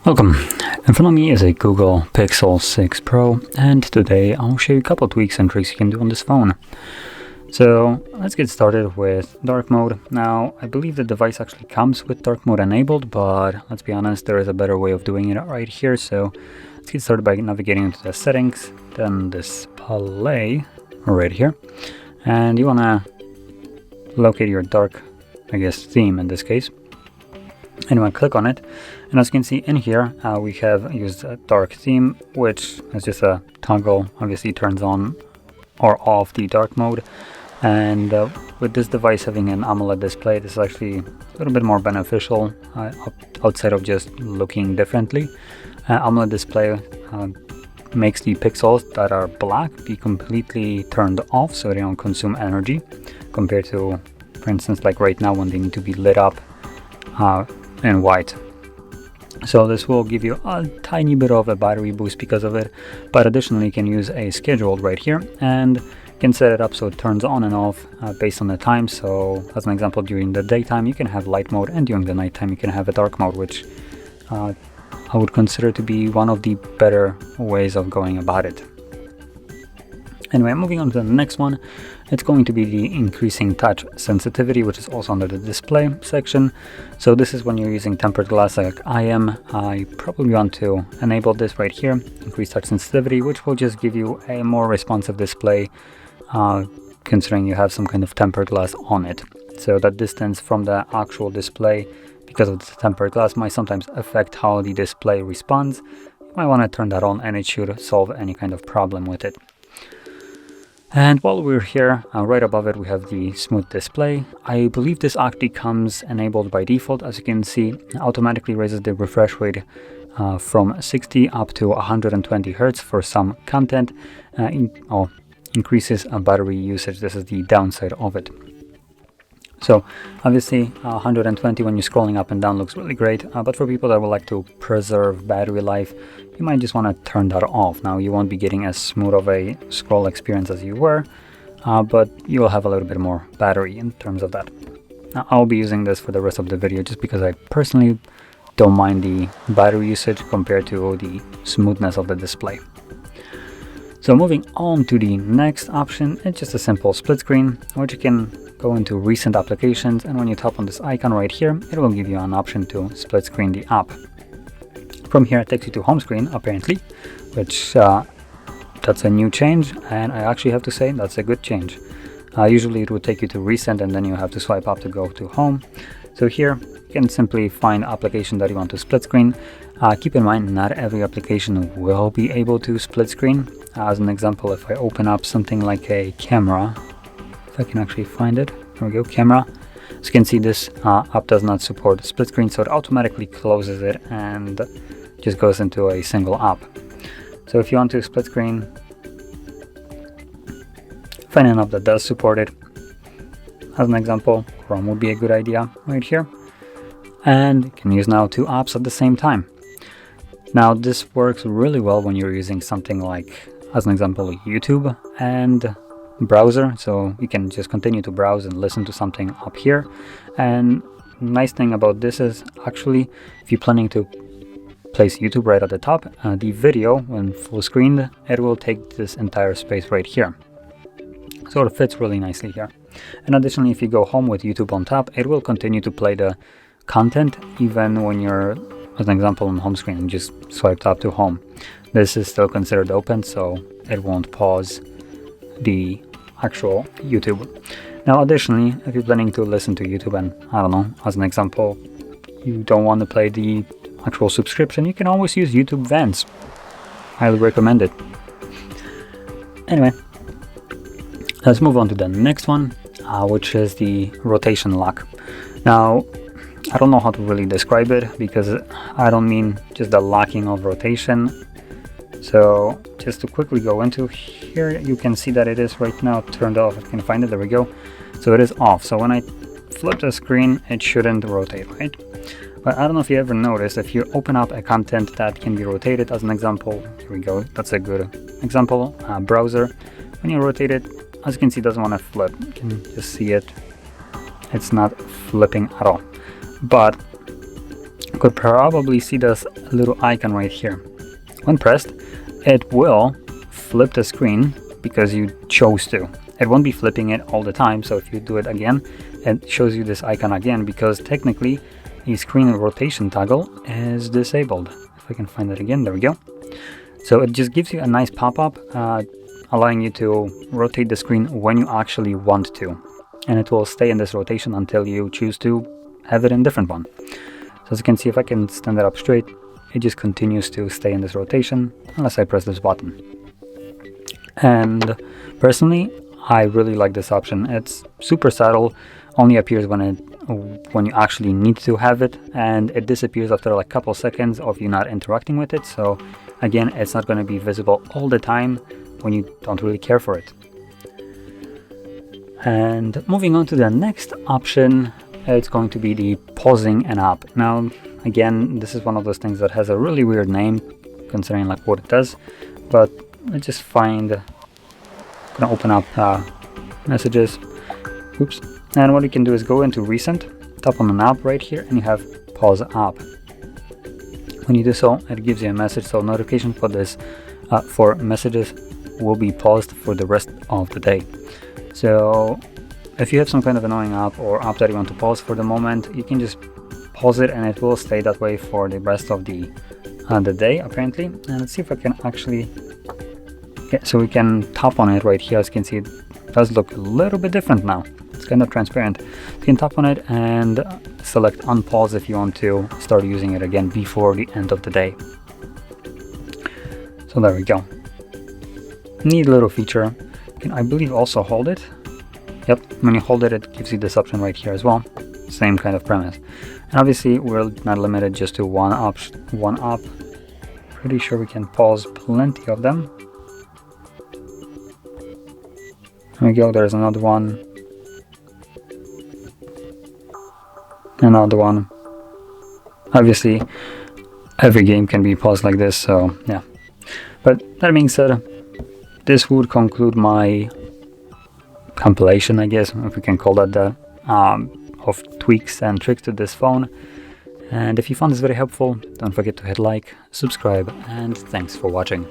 Welcome. In front of me is a Google Pixel 6 Pro, and today I'll show you a couple tweaks and tricks you can do on this phone. So let's get started with dark mode. Now I believe the device actually comes with dark mode enabled, but let's be honest, there is a better way of doing it right here. So let's get started by navigating into the settings, then display right here, and you want to locate your dark, theme in this case. And you want to click on it, and as you can see in here, we have used a dark theme, which is just a toggle, obviously turns on or off the dark mode. And with this device having an AMOLED display, this is actually a little bit more beneficial outside of just looking differently. AMOLED display makes the pixels that are black be completely turned off, so they don't consume energy, compared to, for instance, like right now when they need to be lit up in white. So this will give you a tiny bit of a battery boost because of it, but additionally you can use a scheduled right here and can set it up so it turns on and off based on the time. So as an example, during the daytime you can have light mode, and during the nighttime you can have a dark mode, which I would consider to be one of the better ways of going about it. Anyway, moving on to the next one, it's going to be the increasing touch sensitivity, which is also under the display section. So this is when you're using tempered glass like I am. You probably want to enable this right here, increase touch sensitivity, which will just give you a more responsive display, considering you have some kind of tempered glass on it. So that distance from the actual display, because of the tempered glass, might sometimes affect how the display responds. You might want to turn that on, and it should solve any kind of problem with it. And while we're here, right above it we have the smooth display. I believe this actually comes enabled by default. As you can see, it automatically raises the refresh rate from 60 up to 120 Hz for some content, increases battery usage. This is the downside of it. So obviously 120 when you're scrolling up and down looks really great, but for people that would like to preserve battery life, you might just want to turn that off. Now you won't be getting as smooth of a scroll experience as you were, but you will have a little bit more battery in terms of that. Now, I'll be using this for the rest of the video just because I personally don't mind the battery usage compared to the smoothness of the display. So moving on to the next option, it's just a simple split screen, which you can go into recent applications, and when you tap on this icon right here, it will give you an option to split screen the app. From here it takes you to home screen apparently, which that's a new change, and I actually have to say that's a good change. Usually it would take you to recent and then you have to swipe up to go to home. So here you can simply find application that you want to split screen. Keep in mind, not every application will be able to split screen. As an example, if I open up something like a camera, if I can actually find it, there we go, camera. As you can see, this app does not support split screen, so it automatically closes it and just goes into a single app. So if you want to split screen, find an app that does support it. As an example, Chrome would be a good idea right here. And you can use now two apps at the same time. Now this works really well when you're using something like, as an example, YouTube and browser, so you can just continue to browse and listen to something up here. And nice thing about this is, actually, if you're planning to place YouTube right at the top, the video, when full screened, it will take this entire space right here. So it fits really nicely here. And additionally, if you go home with YouTube on top, it will continue to play the content even when you're, as an example, on home screen and just swiped up to home. This is still considered open, so it won't pause the actual YouTube. Now additionally, if you're planning to listen to YouTube and, I don't know, as an example, you don't want to play the actual subscription, you can always use YouTube Vents. Highly recommend it. Anyway, let's move on to the next one, which is the rotation lock. Now, I don't know how to really describe it because I don't mean just the locking of rotation. So just to quickly go into here, you can see that it is right now turned off. If you can find it, there we go. So it is off. So when I flip the screen, it shouldn't rotate, right? But I don't know if you ever noticed, if you open up a content that can be rotated, as an example, here we go, that's a good example, browser. When you rotate it, as you can see, it doesn't want to flip. You can just see it. It's not flipping at all. But you could probably see this little icon right here. When pressed, it will flip the screen because you chose to. It won't be flipping it all the time, so if you do it again, it shows you this icon again because technically the screen rotation toggle is disabled. If I can find it again, there we go. So it just gives you a nice pop-up allowing you to rotate the screen when you actually want to, and it will stay in this rotation until you choose to have it in a different one. So as you can see, if I can stand it up straight, it just continues to stay in this rotation unless I press this button. And personally, I really like this option. It's super subtle, only appears when you actually need to have it, and it disappears after like a couple seconds of you not interacting with it. So again, it's not going to be visible all the time when you don't really care for it. And moving on to the next option, it's going to be the pausing an app. Now again, this is one of those things that has a really weird name considering like what it does, but let's just find, gonna open up messages, oops, and what you can do is go into recent, tap on an app right here, and you have pause app. When you do so, it gives you a message. So notification for this for messages will be paused for the rest of the day. So if you have some kind of annoying app or app that you want to pause for the moment, you can just pause it and it will stay that way for the rest of the day apparently. And let's see if I can actually so we can tap on it right here. As you can see, it does look a little bit different now. It's kind of transparent. You can tap on it and select unpause if you want to start using it again before the end of the day. So there we go. Neat little feature. You can, I believe, also hold it. Yep, when you hold it, it gives you this option right here as well. Same kind of premise. And obviously, we're not limited just to one app. Pretty sure we can pause plenty of them. There we go, there's another one. Another one. Obviously, every game can be paused like this, so yeah. But that being said, this would conclude my compilation, I guess, if we can call that, of tweaks and tricks to this phone. And if you found this very helpful, don't forget to hit like, subscribe, and thanks for watching.